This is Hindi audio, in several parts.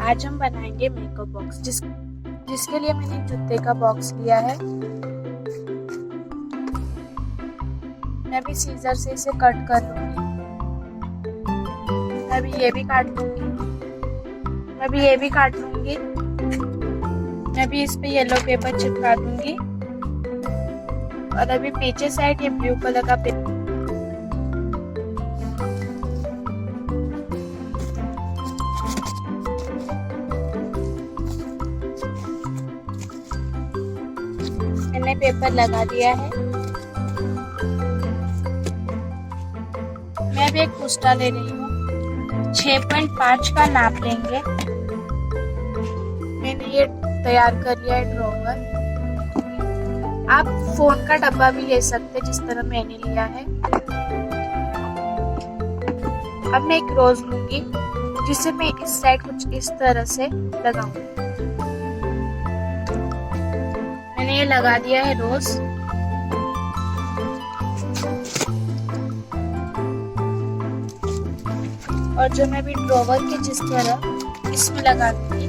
आज हम बनाएंगे मेकअप बॉक्स जिसके लिए मैंने जूते का बॉक्स लिया है। मैं भी सीजर से इसे कट कर लूंगी। मैं भी ये भी काट लूंगी। मैं भी ये भी काट लूंगी। मैं भी इस पे येलो पेपर चिपका दूंगी। और अभी पीछे साइड ये ब्लू कलर का पेपर मैंने पेपर लगा दिया है। मैं भी एक पुस्ता ले रही हूँ। 6.5 का नाप लेंगे। मैंने ये तैयार कर लिया है ड्रॉवर। आप फोन का डब्बा भी ले सकते हैं जिस तरह मैंने लिया है। अब मैं एक रोज लूंगी जिसे मैं इस साइड कुछ इस तरह से लगाऊंगी। मैंने ये लगा दिया है रोज। और जो मैं भी ड्रॉवर के जिस तरह इसमें लगा दूंगी।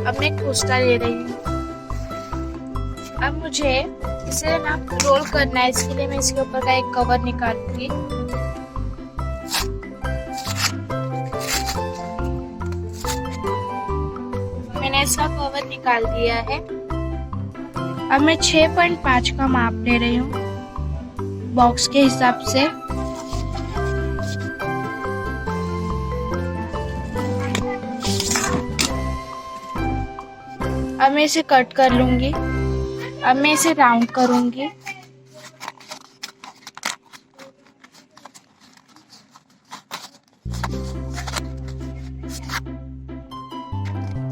अब मैं एक पुस्ता ले रही हूँ। अब मुझे इसे ना रोल करना है। इसके लिए मैं इसके ऊपर का एक कवर निकालूंगी। मैंने इसका कवर निकाल दिया है। अब मैं 6.5 का माप ले रही हूँ बॉक्स के हिसाब से। अब मैं इसे कट कर लूंगी। अब मैं इसे राउंड करूंगी।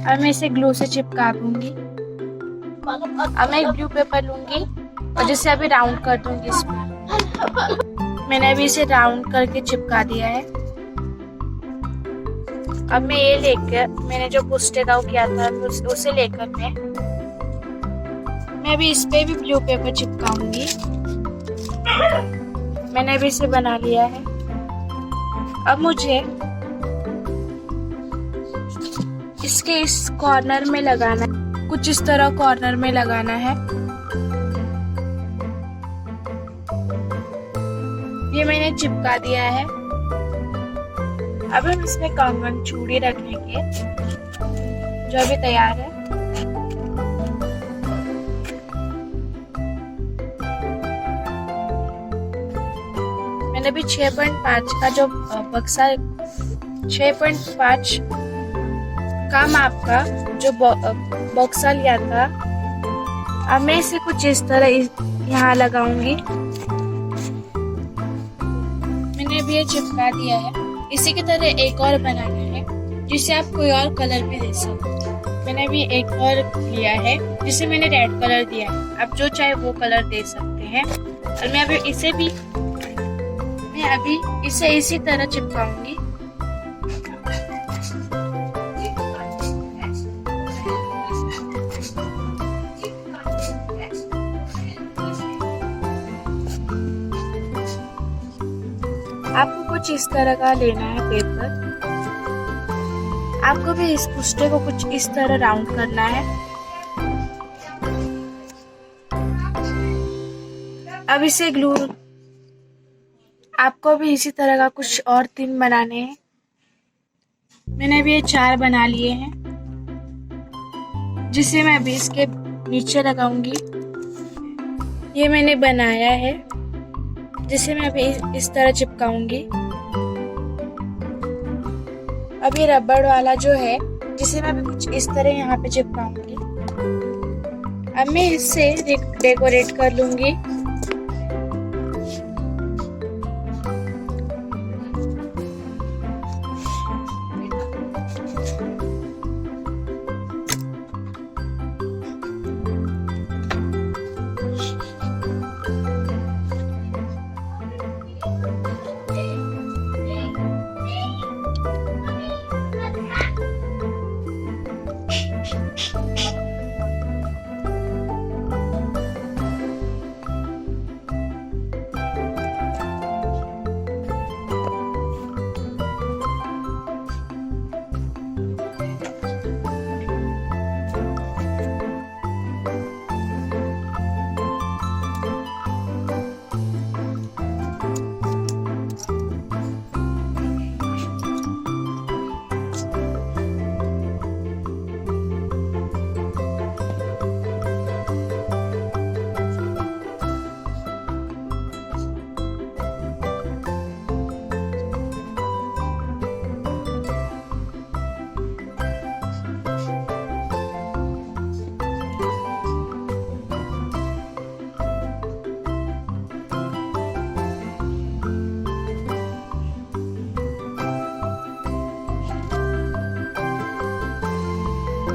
अब मैं इसे ग्लू से चिपका दूंगी। अब मैं एक ब्लू पेपर लूंगी और जिसे अभी राउंड कर दूंगी इसमें। मैंने अभी इसे राउंड करके चिपका दिया है। अब मैं ये लेकर मैंने जो पुस्ते का किया था उसे लेकर मैं अभी इस पे भी ब्लू पेपर चिपकाऊंगी। मैंने अभी इसे बना लिया है। अब मुझे इसके इस कॉर्नर में लगाना है। कुछ इस तरह कॉर्नर में लगाना है। ये मैंने चिपका दिया है। अब हम इसमें कंगन चूड़ी रखेंगे जो अभी तैयार है। मैंने भी 6.5 का जो बक्सा 6.5 का माप का जो बक्सा लिया था। अब मैं इसे कुछ इस तरह यहाँ लगाऊंगी। मैंने भी ये चिपका दिया है। इसी की तरह एक और बनाना है जिसे आप कोई और कलर में दे सकते हैं। मैंने भी एक और लिया है जिसे मैंने रेड कलर दिया है। आप जो चाहे वो कलर दे सकते हैं। और मैं अभी इसे इसी तरह चिपकाऊंगी। आपको कुछ इस तरह का लेना है पेपर। आपको भी इस पुस्ते को कुछ इस तरह राउंड करना है। अब इसे ग्लू आपको भी इसी तरह का कुछ और 3 बनाने हैं। मैंने अभी ये 4 बना लिए हैं जिसे मैं अभी इसके नीचे लगाऊंगी। ये मैंने बनाया है जिसे मैं अभी इस तरह चिपकाऊंगी। अब ये रबड़ वाला जो है जिसे मैं अभी कुछ इस तरह यहाँ पे चिपकाऊंगी। अब मैं इससे डेकोरेट कर लूंगी।